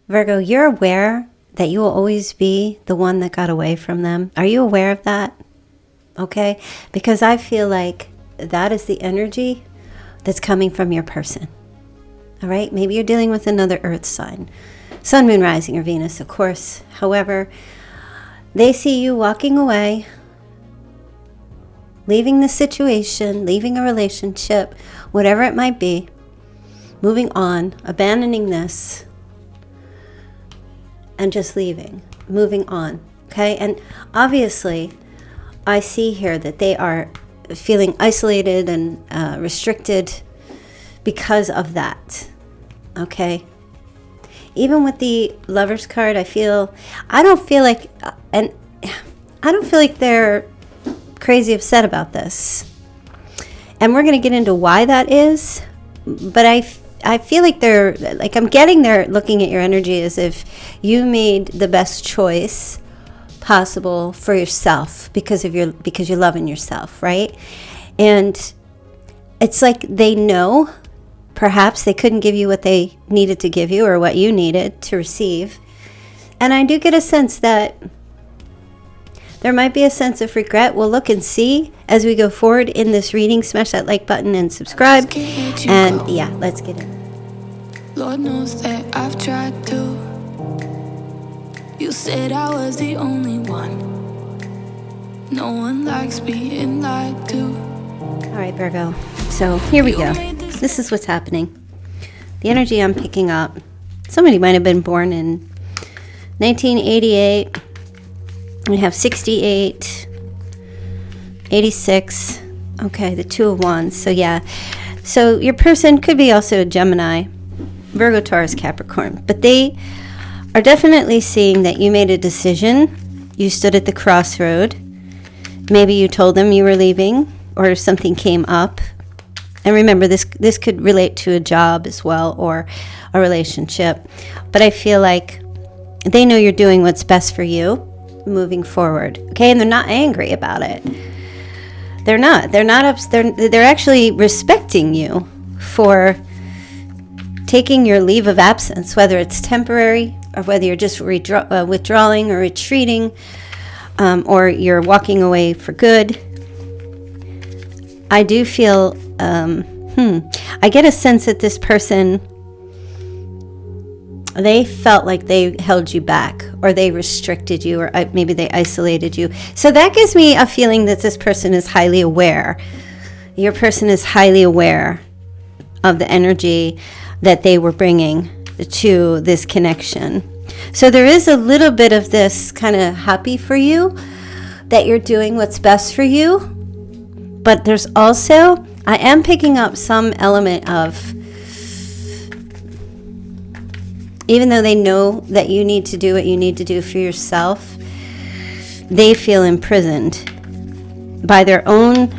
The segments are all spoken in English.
Virgo, you're aware that you will always be the one that got away from them. Are you aware of that? Okay? Because I feel like that is the energy that's coming from your person. All right? Maybe you're dealing with another earth sign. Sun, Moon, Rising, or Venus, of course. However, they see you walking away, leaving the situation, leaving a relationship, whatever it might be, moving on, abandoning this, and just leaving, moving on, okay? And obviously, I see here that they are feeling isolated and restricted because of that, okay? Even with the Lover's card, I don't feel like they're crazy upset about this. And we're going to get into why that is, but I feel like I'm getting there looking at your energy as if you made the best choice possible for yourself because you're loving yourself, right? And it's like they know perhaps they couldn't give you what they needed to give you or what you needed to receive. And I do get a sense that there might be a sense of regret. We'll look and see as we go forward in this reading. Smash that like button and subscribe. And yeah, let's get in. Lord knows that I've tried to. You said I was the only one. No one likes being lied to. All right, Virgo. So here we go. This is what's happening. The energy I'm picking up. Somebody might have been born in 1988. We have 68, 86. Okay, the Two of Wands. So yeah. So your person could be also a Gemini, Virgo, Taurus, Capricorn. But they are definitely seeing that you made a decision. You stood at the crossroad. Maybe you told them you were leaving or something came up. And remember, this could relate to a job as well or a relationship. But I feel like they know you're doing what's best for you moving forward. Okay, and they're not angry about it. They're not. They're actually respecting you for taking your leave of absence, whether it's temporary or whether you're just withdrawing or retreating, or you're walking away for good. I do feel, I get a sense that this person, they felt like they held you back or they restricted you or maybe they isolated you. So that gives me a feeling that this person is highly aware. Your person is highly aware of the energy that they were bringing to this connection. So there is a little bit of this kind of happy for you that you're doing what's best for you. But there's also, I am picking up some element of, even though they know that you need to do what you need to do for yourself, they feel imprisoned by their own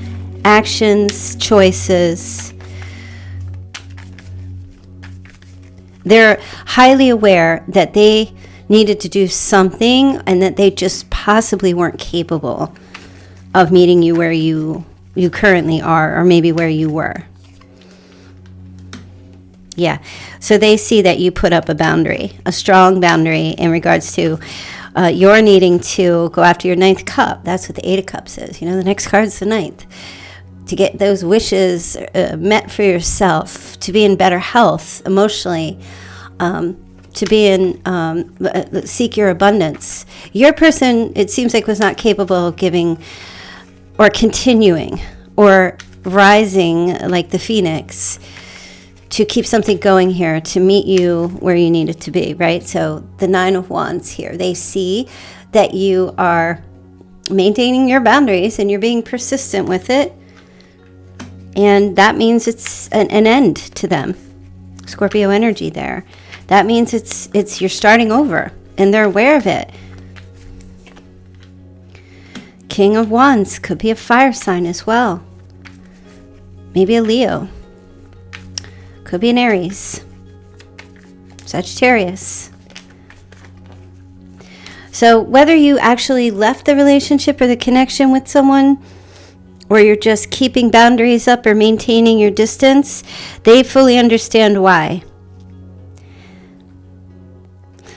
actions, choices. They're highly aware that they needed to do something and that they just possibly weren't capable of meeting you where you currently are, or maybe where you were. Yeah. So they see that you put up a boundary, a strong boundary in regards to your needing to go after your ninth cup. That's what the Eight of Cups is. You know, the next card's the ninth. To get those wishes met for yourself, to be in better health emotionally, to be in, seek your abundance. Your person, it seems like, was not capable of giving or continuing or rising like the phoenix to keep something going here, to meet you where you need it to be, right? So the Nine of Wands here, they see that you are maintaining your boundaries and you're being persistent with it. And that means it's an end to them. Scorpio energy there. That means it's you're starting over and they're aware of it. King of Wands could be a fire sign as well. Maybe a Leo. Could be an Aries. Sagittarius. So whether you actually left the relationship or the connection with someone, or you're just keeping boundaries up or maintaining your distance, they fully understand why.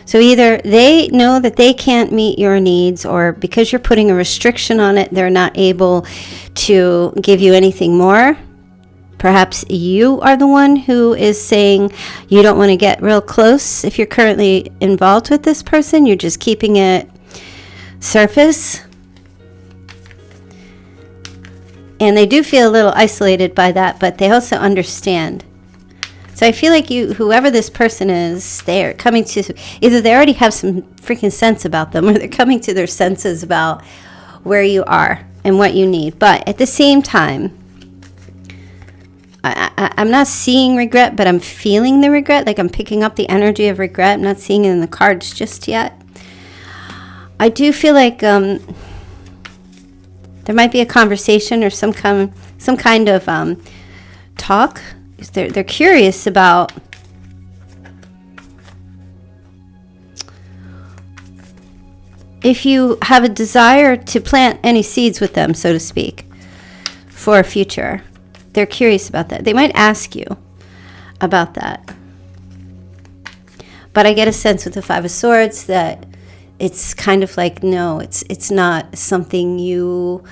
So either they know that they can't meet your needs, or because you're putting a restriction on it, they're not able to give you anything more. Perhaps you are the one who is saying you don't want to get real close if you're currently involved with this person. You're just keeping it surface. And they do feel a little isolated by that, but they also understand. So I feel like whoever this person is, they're coming to, either they already have some freaking sense about them, or they're coming to their senses about where you are and what you need. But at the same time, I'm not seeing regret, but I'm feeling the regret. Like I'm picking up the energy of regret. I'm not seeing it in the cards just yet. I do feel like there might be a conversation or some kind of talk. They're curious about if you have a desire to plant any seeds with them, so to speak, for a future. They're curious about that. They might ask you about that. But I get a sense with the Five of Swords that it's kind of like, no, it's not something you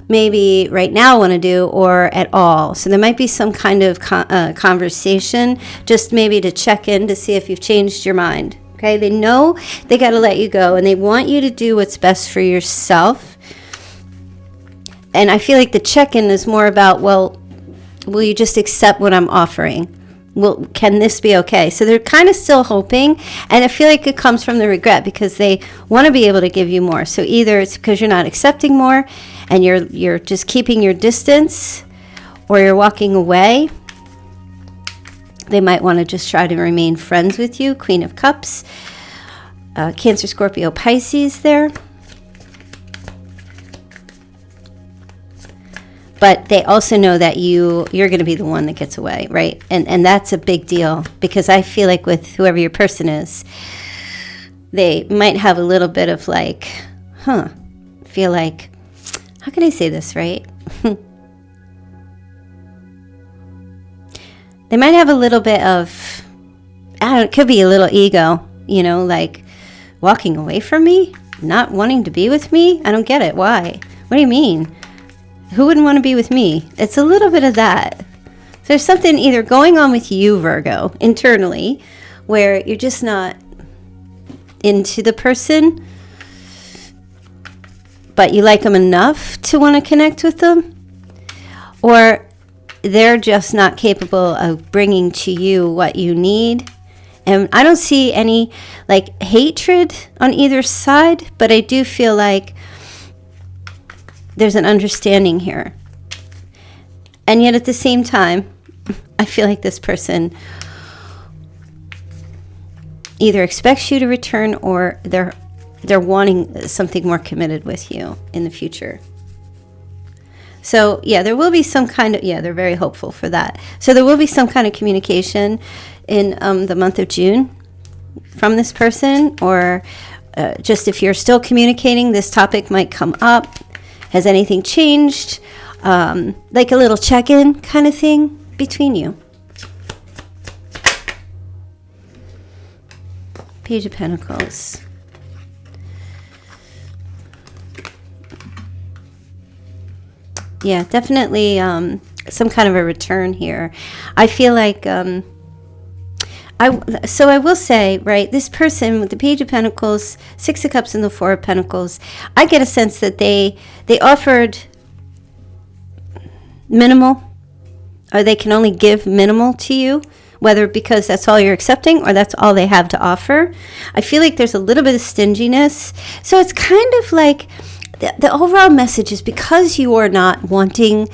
maybe right now want to do or at all. So there might be some kind of conversation, just maybe to check in to see if you've changed your mind. Okay, they know they got to let you go, and they want you to do what's best for yourself. And I feel like the check-in is more about, well, will you just accept what I'm offering? Well, can this be okay? So they're kind of still hoping, and I feel like it comes from the regret because they want to be able to give you more. So either it's because you're not accepting more and you're just keeping your distance, or you're walking away. They might want to just try to remain friends with you. Queen of Cups, Cancer, Scorpio, Pisces there. But they also know that you're going to be the one that gets away, right? And that's a big deal, because I feel like with whoever your person is, they might have a little bit of like, feel like, how can I say this, right? They might have a little bit of, it could be a little ego, like walking away from me, not wanting to be with me. I don't get it. Why? What do you mean? Who wouldn't want to be with me? It's a little bit of that. There's something either going on with you, Virgo, internally, where you're just not into the person, but you like them enough to want to connect with them, or they're just not capable of bringing to you what you need. And I don't see any like hatred on either side, but I do feel like there's an understanding here. And yet at the same time, I feel like this person either expects you to return, or they're wanting something more committed with you in the future. So yeah, there will be some kind of, they're very hopeful for that. So there will be some kind of communication in the month of June from this person, or just if you're still communicating, this topic might come up. Has anything changed? Like a little check-in kind of thing between you. Page of Pentacles. Yeah, definitely some kind of a return here. I feel like, I will say, right, this person with the Page of Pentacles, Six of Cups, and the Four of Pentacles, I get a sense that they offered minimal, or they can only give minimal to you, whether because that's all you're accepting or that's all they have to offer. I feel like there's a little bit of stinginess. So it's kind of like the overall message is, because you are not wanting,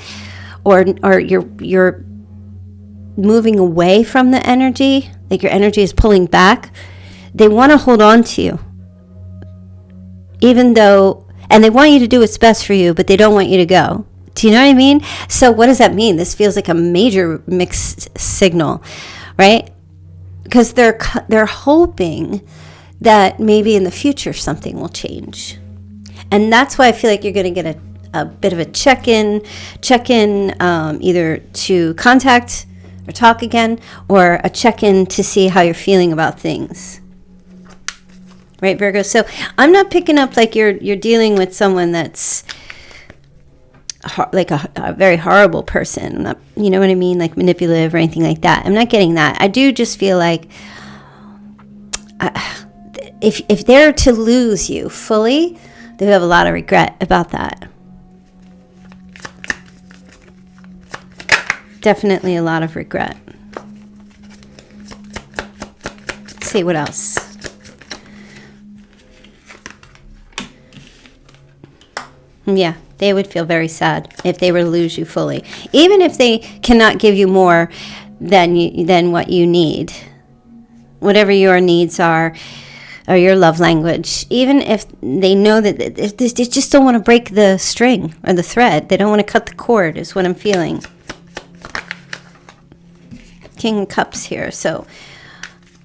or you're moving away from the energy, like your energy is pulling back, they want to hold on to you. Even though, and they want you to do what's best for you, but they don't want you to go. Do you know what I mean? So what does that mean? This feels like a major mixed signal, right? Because they're hoping that maybe in the future something will change. And that's why I feel like you're going to get a bit of a check-in, either to contact or talk again, or a check-in to see how you're feeling about things. right, Virgo? So I'm not picking up like you're dealing with someone that's like a very horrible person. Not, you know what I mean? Like manipulative or anything like that. I'm not getting that. I do just feel like if they're to lose you fully, they have a lot of regret about that. Definitely a lot of regret. Let's see what else. Yeah, they would feel very sad if they were to lose you fully. Even if they cannot give you more than what you need. Whatever your needs are, or your love language. Even if they know that they just don't want to break the string or the thread. They don't want to cut the cord, is what I'm feeling. King of Cups here. So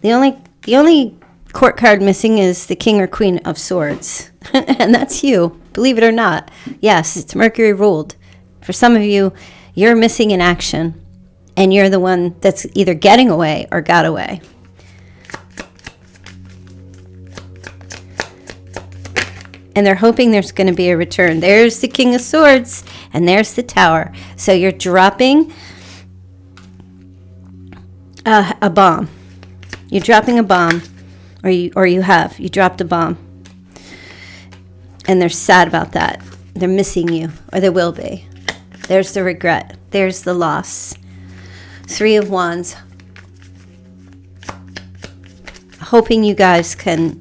the only court card missing is the King or Queen of Swords. And that's you. Believe it or not. Yes, it's Mercury ruled. For some of you, you're missing in action. And you're the one that's either getting away or got away. And they're hoping there's going to be a return. There's the King of Swords. And there's the Tower. So you're dropping a bomb. You're dropping a bomb. Or you dropped a bomb. And they're sad about that. They're missing you, or they will be. There's the regret. There's the loss. 3 of Wands. Hoping you guys can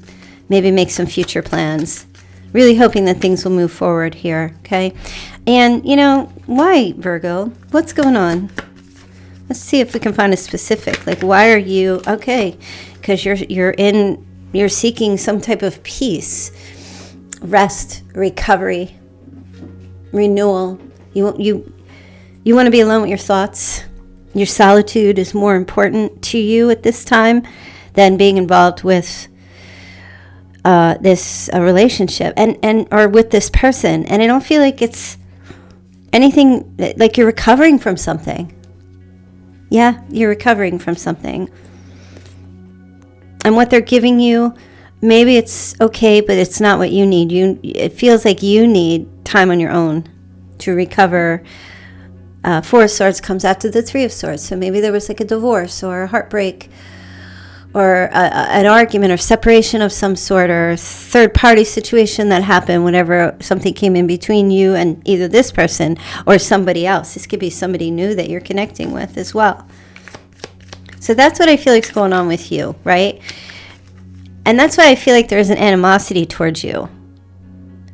maybe make some future plans. Really hoping that things will move forward here, okay? And, why, Virgo? What's going on? Let's see if we can find a specific. Like, why are you... Okay, because you're seeking some type of peace. Rest, recovery, renewal. You want to be alone with your thoughts. Your solitude is more important to you at this time than being involved with this relationship or with this person. And I don't feel like it's anything like you're recovering from something. Yeah, you're recovering from something. And what they're giving you, maybe it's okay, but it's not what you need. It feels like you need time on your own to recover. 4 of Swords comes after the 3 of Swords. So maybe there was like a divorce or a heartbreak or an argument or separation of some sort or third-party situation that happened whenever something came in between you and either this person or somebody else. This could be somebody new that you're connecting with as well. So that's what I feel like is going on with you, right? And that's why I feel like there's an animosity towards you.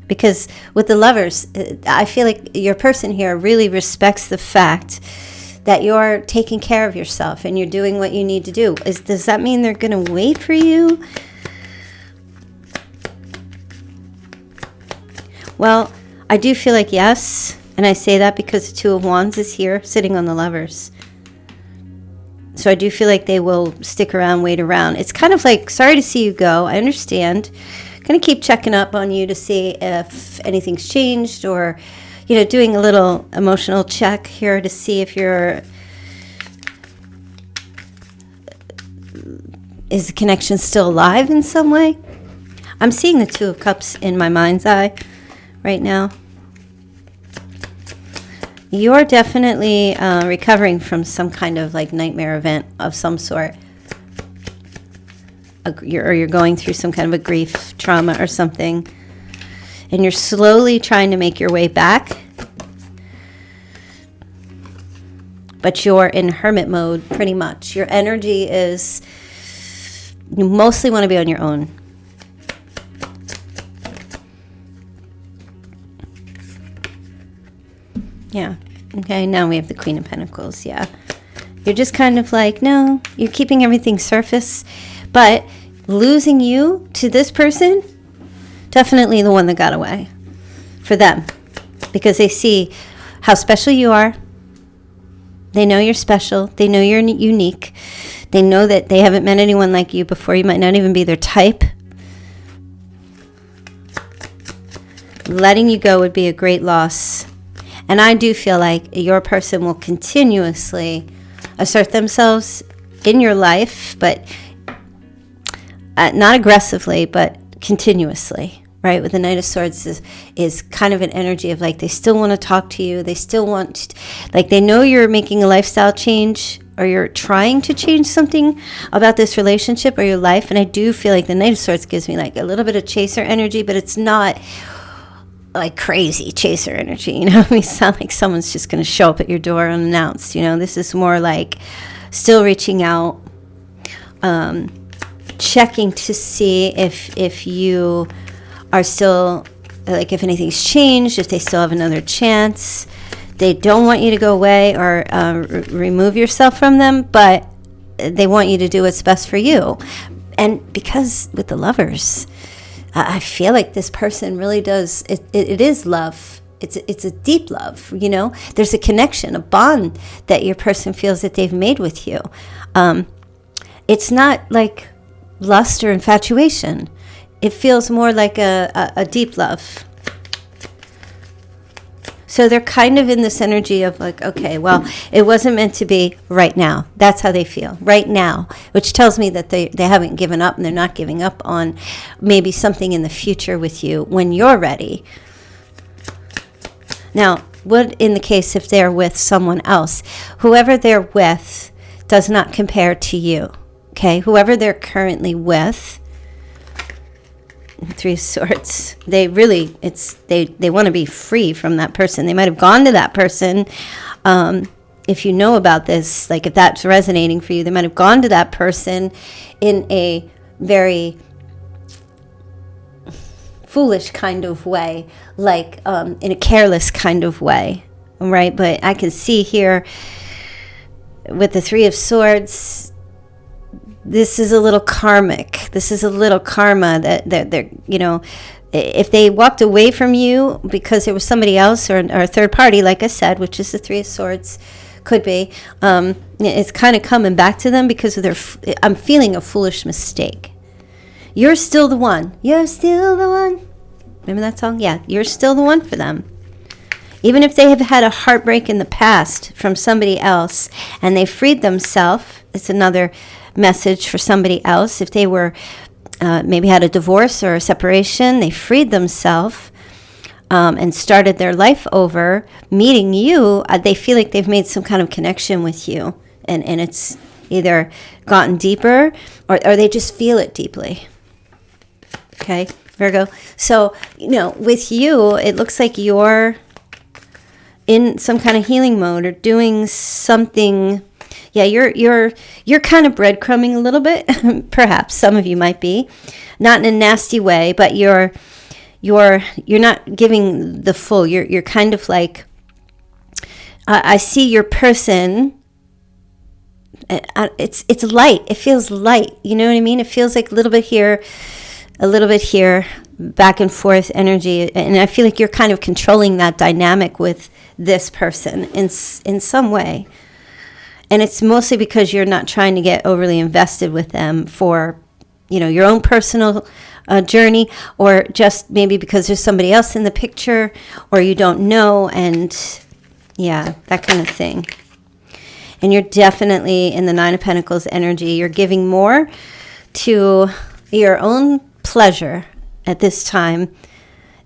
Because with the Lovers, I feel like your person here really respects the fact that you're taking care of yourself and you're doing what you need to do. Does that mean they're going to wait for you? Well, I do feel like yes. And I say that because the 2 of Wands is here sitting on the Lovers. So I do feel like they will stick around, wait around. It's kind of like, sorry to see you go. I understand. Going to keep checking up on you to see if anything's changed or, doing a little emotional check here to see if is the connection still alive in some way? I'm seeing the 2 of Cups in my mind's eye right now. You're definitely recovering from some kind of like nightmare event of some sort. You're going through some kind of a grief, trauma or something. And you're slowly trying to make your way back. But you're in hermit mode pretty much. Your energy is, you mostly want to be on your own. Yeah. Okay, now we have the Queen of Pentacles. Yeah. You're just kind of like, no, you're keeping everything surface. But losing you to this person, definitely the one that got away for them. Because they see how special you are. They know you're special. They know you're unique. They know that they haven't met anyone like you before. You might not even be their type. Letting you go would be a great loss. And I do feel like your person will continuously assert themselves in your life, but not aggressively, but continuously, right? With the Knight of Swords is kind of an energy of like, they still want to talk to you. They still want, like, they know you're making a lifestyle change, or you're trying to change something about this relationship or your life. And I do feel like the Knight of Swords gives me like a little bit of chaser energy, but it's not like crazy chaser energy, you know? It's not like someone's just going to show up at your door unannounced, you know? This is more like still reaching out, checking to see if you are still, like, if anything's changed, if they still have another chance. They don't want you to go away or remove yourself from them, but they want you to do what's best for you. And because with the Lovers, I feel like this person really does, it is love. It's a deep love, you know? There's a connection, a bond that your person feels that they've made with you. It's not like lust or infatuation. It feels more like a deep love. So they're kind of in this energy of like, okay, well, it wasn't meant to be right now. That's how they feel, right now, which tells me that they haven't given up, and they're not giving up on maybe something in the future with you when you're ready. Now, what in the case if they're with someone else? Whoever they're with does not compare to you, okay? Whoever they're currently with, Three of Swords, they really, they want to be free from that person. They might have gone to that person. If you know about this, like if that's resonating for you, they might have gone to that person in a very foolish kind of way, like in a careless kind of way, right? But I can see here with the Three of Swords, this is a little karmic. This is a little karma that they're, you know, if they walked away from you because there was somebody else or a third party, like I said, which is the Three of Swords, could be, it's kind of coming back to them because of their, I'm feeling a foolish mistake. You're still the one. You're still the one. Remember that song? Yeah, you're still the one for them. Even if they have had a heartbreak in the past from somebody else and they freed themselves, it's another message for somebody else. If they were maybe had a divorce or a separation, they freed themselves and started their life over, meeting you, they feel like they've made some kind of connection with you, and it's either gotten deeper or they just feel it deeply. Okay, Virgo. So, you know, with you, it looks like you're in some kind of healing mode or doing something. Yeah, you're kind of breadcrumbing a little bit. Perhaps some of you might be, not in a nasty way, but you're not giving the full. You're kind of like, I see your person. It's light. It feels light. You know what I mean? It feels like a little bit here, back and forth energy, and I feel like you're kind of controlling that dynamic with this person in some way. And it's mostly because you're not trying to get overly invested with them for, you know, your own personal journey, or just maybe because there's somebody else in the picture, or you don't know, and yeah, that kind of thing. And you're definitely in the Nine of Pentacles energy. You're giving more to your own pleasure at this time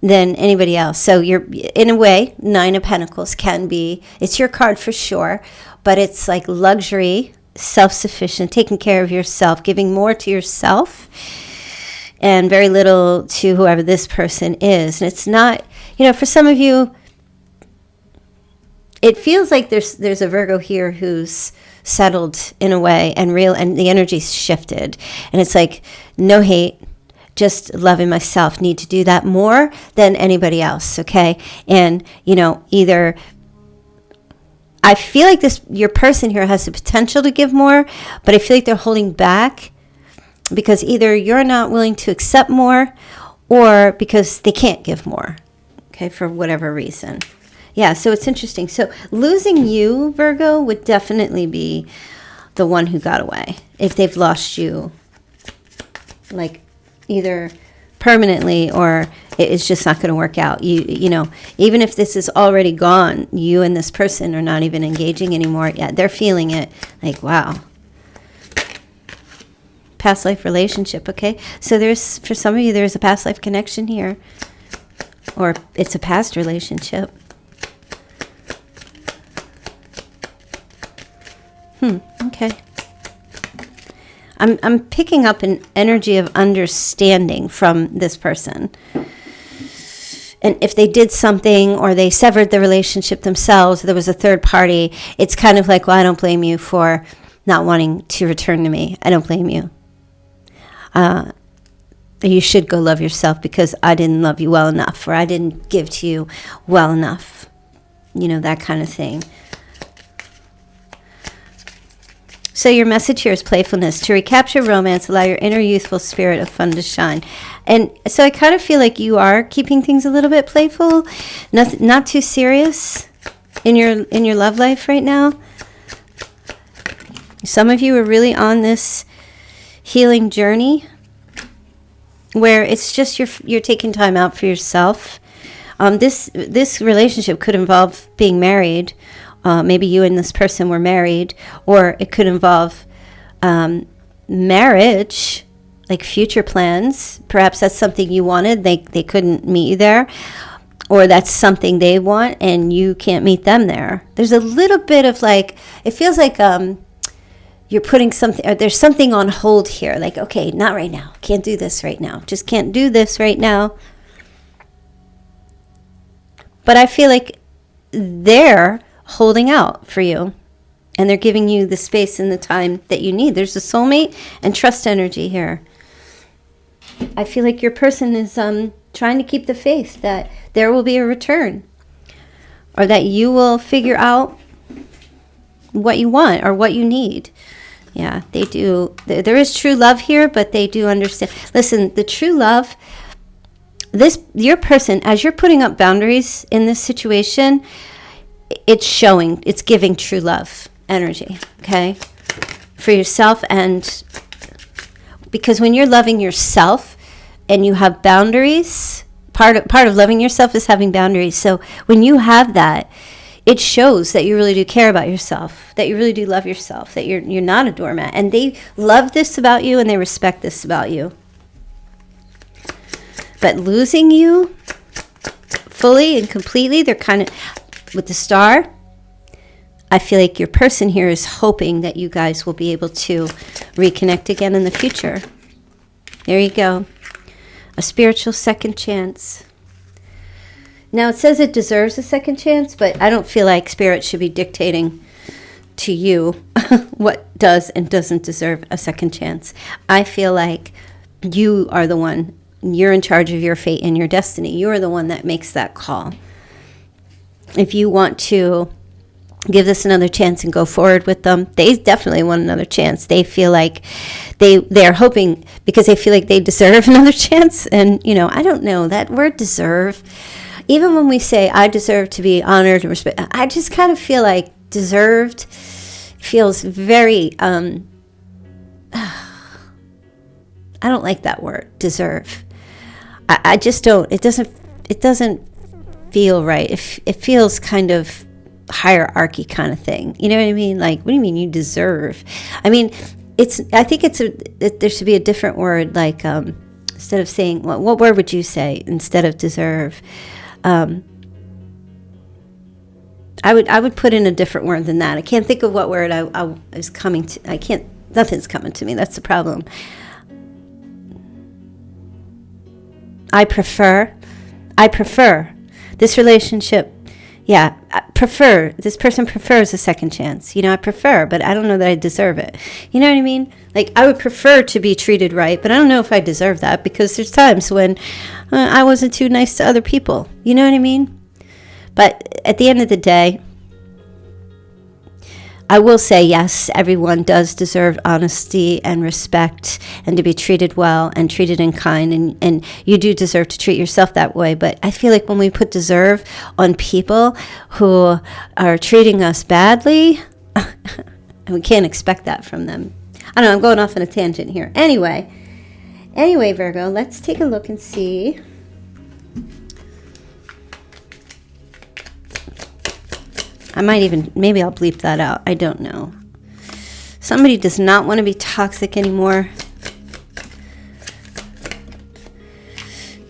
than anybody else. So you're, in a way, Nine of Pentacles can be, it's your card for sure, but it's like luxury, self-sufficient, taking care of yourself, giving more to yourself and very little to whoever this person is. And it's not, you know, for some of you, it feels like there's a Virgo here who's settled in a way and real, and the energy's shifted. And it's like, no hate, just loving myself. Need to do that more than anybody else, okay? And, you know, either I feel like your person here has the potential to give more, but I feel like they're holding back because either you're not willing to accept more or because they can't give more, okay, for whatever reason. Yeah, so it's interesting. So losing you, Virgo, would definitely be the one who got away if they've lost you, like either permanently or it's just not going to work out. You know, even if this is already gone, you and this person are not even engaging anymore. Yeah, they're feeling it like, wow. past life relationship, okay? So for some of you, there's a past life connection here. Or it's a past relationship. Okay. I'm picking up an energy of understanding from this person. And if they did something or they severed the relationship themselves, there was a third party, it's kind of like, well, I don't blame you for not wanting to return to me. I don't blame you. You should go love yourself because I didn't love you well enough, or I didn't give to you well enough. You know, that kind of thing. So your message here is playfulness. To recapture romance, allow your inner youthful spirit of fun to shine. And so I kind of feel like you are keeping things a little bit playful, not too serious in your love life right now. Some of you are really on this healing journey where it's just you're taking time out for yourself. This relationship could involve being married. Maybe you and this person were married, or it could involve marriage, like future plans. Perhaps that's something you wanted. They couldn't meet you there, or that's something they want and you can't meet them there. There's a little bit of like, it feels like you're putting something, or there's something on hold here. Like, okay, not right now. Can't do this right now. Just can't do this right now. But I feel like they're holding out for you, and they're giving you the space and the time that you need. There's a soulmate and trust energy here. I feel like your person is trying to keep the faith that there will be a return, or that you will figure out what you want or what you need. Yeah, they do. There is true love here, but they do understand. Listen, the true love, your person, as you're putting up boundaries in this situation, it's showing, it's giving true love energy, okay, for yourself. And because when you're loving yourself and you have boundaries, part of loving yourself is having boundaries. So when you have that, it shows that you really do care about yourself, that you really do love yourself, that you're not a doormat. And they love this about you and they respect this about you. But losing you fully and completely, they're kind of, with the star, I feel like your person here is hoping that you guys will be able to reconnect again in the future. There you go. A spiritual second chance. Now, it says it deserves a second chance, but I don't feel like Spirit should be dictating to you what does and doesn't deserve a second chance. I feel like you are the one. You're in charge of your fate and your destiny. You are the one that makes that call. If you want to give this another chance and go forward with them, they definitely want another chance. They feel like they're hoping, because they feel like they deserve another chance. And, you know, I don't know, that word deserve, even when we say I deserve to be honored and respected, I just kind of feel like deserved feels very, I don't like that word, deserve. I just don't, it doesn't feel right. It feels kind of hierarchy kind of thing. You know what I mean? Like, what do you mean you deserve? I mean, I think there should be a different word, like, instead of saying, what word would you say instead of deserve? I would put in a different word than that. I can't think of what word I was coming to. Nothing's coming to me. That's the problem. I prefer this relationship. Yeah, this person prefers a second chance. You know, I prefer, but I don't know that I deserve it. You know what I mean? Like, I would prefer to be treated right, but I don't know if I deserve that, because there's times when I wasn't too nice to other people. You know what I mean? But at the end of the day, I will say, yes, everyone does deserve honesty and respect and to be treated well and treated in kind. And you do deserve to treat yourself that way. But I feel like when we put deserve on people who are treating us badly, we can't expect that from them. I don't know, I'm going off on a tangent here. Anyway, Virgo, let's take a look and see. Maybe I'll bleep that out. I don't know. Somebody does not want to be toxic anymore.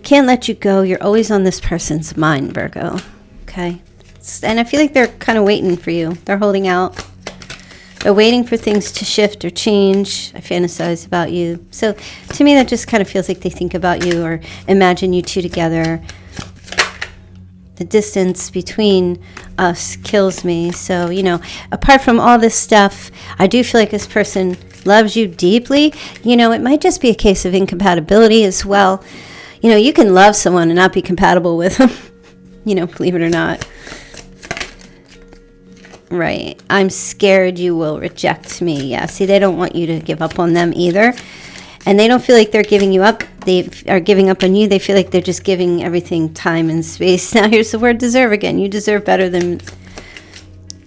can't let you go. You're always on this person's mind, Virgo. Okay? And I feel like they're kind of waiting for you. They're holding out. They're waiting for things to shift or change. I fantasize about you. So to me, that just kind of feels like they think about you or imagine you two together. The distance between us kills me. So, you know, apart from all this stuff, I do feel like this person loves you deeply. You know, it might just be a case of incompatibility as well. You know, you can love someone and not be compatible with them. You know, believe it or not. Right. I'm scared you will reject me. Yeah. See, they don't want you to give up on them either. And they don't feel like they're giving you up. They are giving up on you. They feel like they're just giving everything time and space. Now, here's the word deserve again. You deserve better than...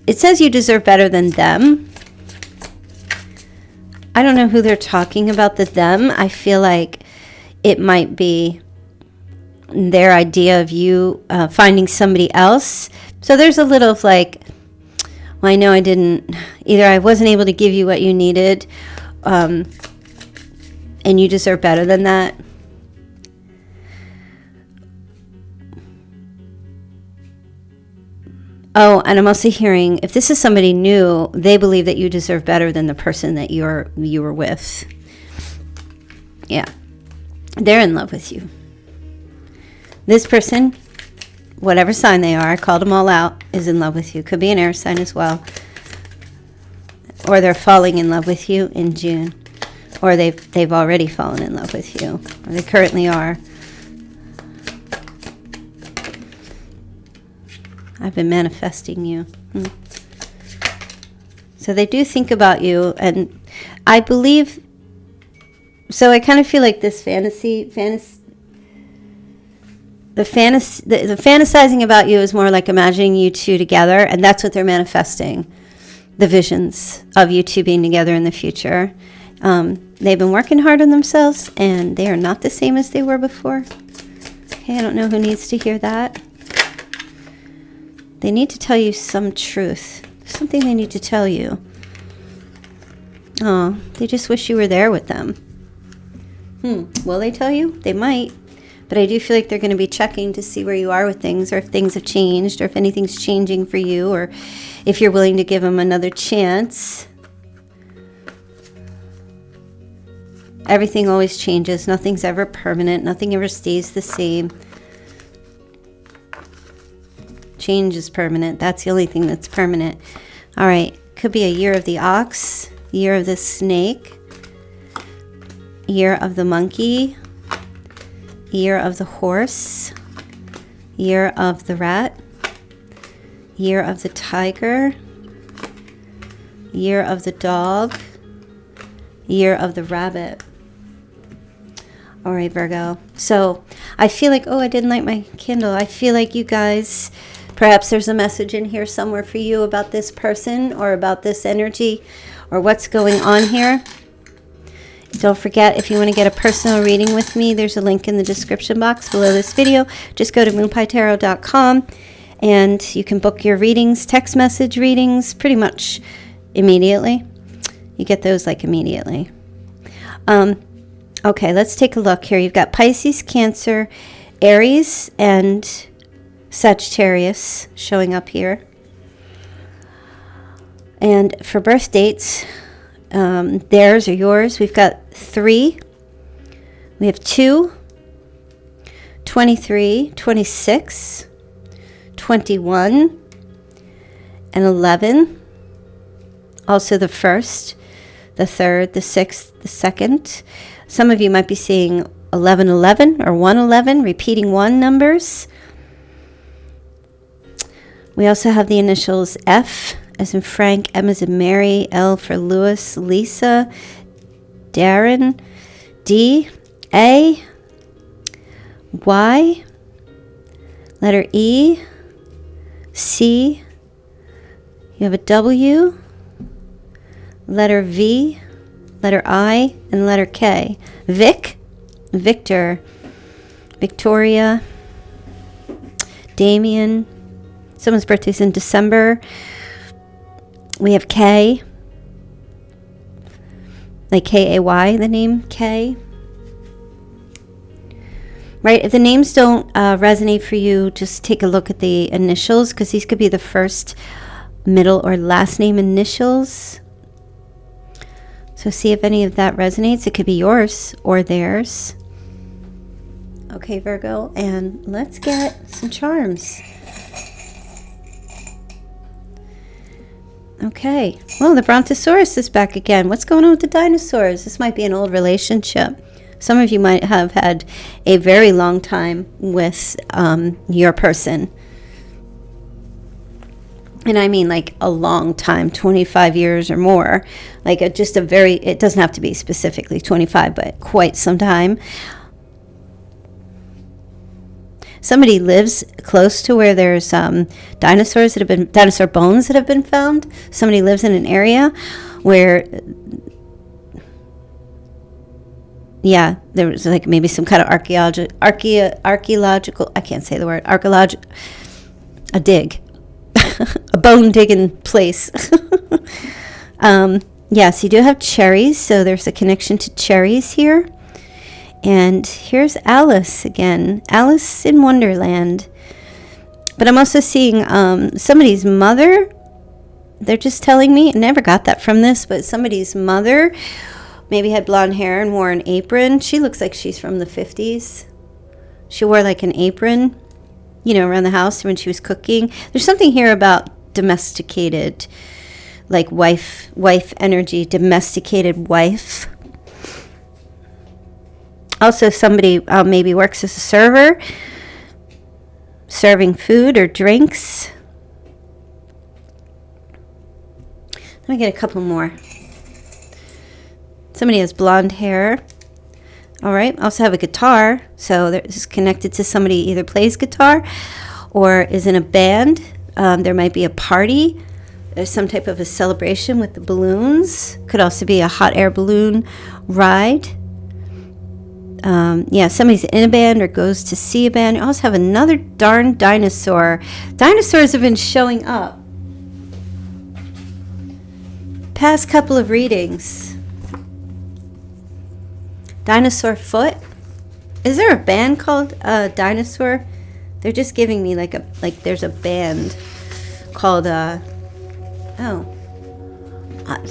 It says you deserve better than them. I don't know who they're talking about, the them. I feel like it might be their idea of you finding somebody else. So there's a little of like... Well, I know I didn't, either I wasn't able to give you what you needed, and you deserve better than that. Oh, and I'm also hearing, if this is somebody new, they believe that you deserve better than the person that you were with. Yeah. They're in love with you. This person, whatever sign they are, I called them all out, is in love with you. Could be an air sign as well. Or they're falling in love with you in June. Or they've already fallen in love with you. Or they currently are. I've been manifesting you. So they do think about you. And I believe... So I kind of feel like this the fantasizing about you is more like imagining you two together, and that's what they're manifesting, the visions of you two being together in the future. They've been working hard on themselves, and they are not the same as they were before. Okay, I don't know who needs to hear that. They need to tell you some truth. Something they need to tell you. Oh, they just wish you were there with them. Will they tell you? They might. But I do feel like they're going to be checking to see where you are with things, or if things have changed, or if anything's changing for you, or if you're willing to give them another chance. Everything always changes. Nothing's ever permanent. Nothing ever stays the same. Change is permanent. That's the only thing that's permanent. All right. Could be a year of the ox, year of the snake, year of the monkey, year of the horse, year of the rat, year of the tiger, year of the dog, year of the rabbit. All right, Virgo. So I feel like, oh, I didn't light my candle. I feel like you guys, perhaps there's a message in here somewhere for you about this person or about this energy or what's going on here. Don't forget, if you want to get a personal reading with me, there's a link in the description box below this video. Just go to moonpietarot.com and you can book your readings, text message readings, pretty much immediately. You get those like immediately. Okay, let's take a look here. You've got Pisces, Cancer, Aries, and Sagittarius showing up here. And for birth dates, theirs or yours, we've got 3, we have 2, 23, 26, 21, and 11. Also the 1st, the 3rd, the 6th, the 2nd. Some of you might be seeing 1111 or 111, repeating 1 numbers. We also have the initials F as in Frank, M as in Mary, L for Louis, Lisa, Darren, D, A, Y, letter E, C, you have a W, letter V, letter I, and letter K. Vic, Victor, Victoria, Damien. Someone's birthday's in December. We have K, like K-A-Y, the name K. right? If the names don't resonate for you, just take a look at the initials, because these could be the first, middle, or last name initials. So see if any of that resonates. It could be yours or theirs. Okay, Virgo, and let's get some charms. Okay, well, the Brontosaurus is back again. What's going on with the dinosaurs? This might be an old relationship. Some of you might have had a very long time with your person. And I mean like a long time, 25 years or more. Like it doesn't have to be specifically 25, but quite some time. Somebody lives close to where there's dinosaur bones that have been found. Somebody lives in an area where, yeah, there was like maybe some kind of archaeological, I can't say the word, a dig, a bone digging place. Yes, you do have cherries, so there's a connection to cherries here. And here's Alice again. Alice in Wonderland. But I'm also seeing somebody's mother. They're just telling me, I never got that from this, but somebody's mother maybe had blonde hair and wore an apron. She looks like she's from the 50s. She wore like an apron, around the house when she was cooking. There's something here about domesticated, like wife energy, domesticated wife. Also, somebody maybe works as a server, serving food or drinks. Let me get a couple more. Somebody has blonde hair. All right. Also have a guitar. So this is connected to somebody either plays guitar or is in a band. There might be a party. There's some type of a celebration with the balloons. Could also be a hot air balloon ride. Somebody's in a band or goes to see a band. You also have another darn dinosaur. Dinosaurs have been showing up. Past couple of readings. Dinosaur foot. Is there a band called Dinosaur? They're just giving me like there's a band called the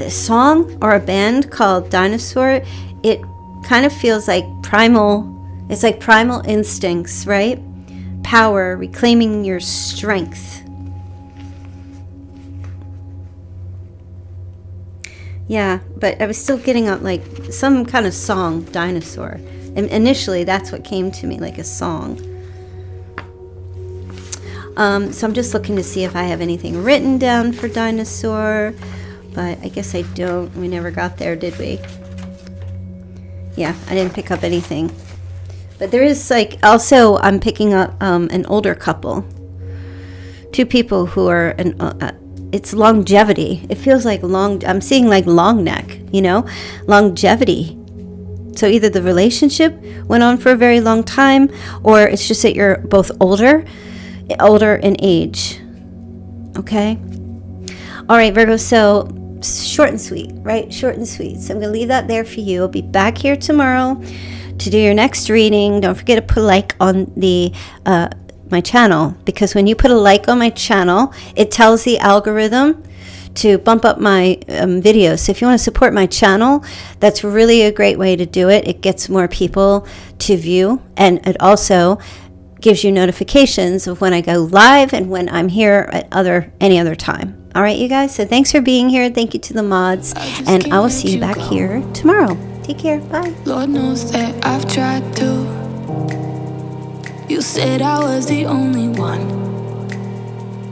song or a band called Dinosaur. It kind of feels like primal. It's like primal instincts, right? Power, reclaiming your strength. Yeah, but I was still getting up like some kind of song, Dinosaur. And initially, that's what came to me, like a song. So I'm just looking to see if I have anything written down for Dinosaur. But I guess I don't. We never got there, did we? Yeah, I didn't pick up anything. But there is also I'm picking up an older couple. Two people who are, it's longevity. It feels like I'm seeing like long neck, longevity. So either the relationship went on for a very long time, or it's just that you're both older in age. Okay? All right, Virgo, so short and sweet, right? Short and sweet. So I'm going to leave that there for you. I'll be back here tomorrow to do your next reading. Don't forget to put a like on the my channel, because when you put a like on my channel, it tells the algorithm to bump up my videos. So if you want to support my channel, that's really a great way to do it. It gets more people to view, and it also gives you notifications of when I go live and when I'm here at any other time. All right, you guys. So thanks for being here. Thank you to the mods, and I will see you back here tomorrow. Take care. Bye. Lord knows that I've tried to. You said I was the only one.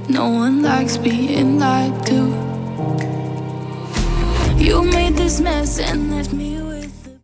No one likes being lied to. You made this mess and left me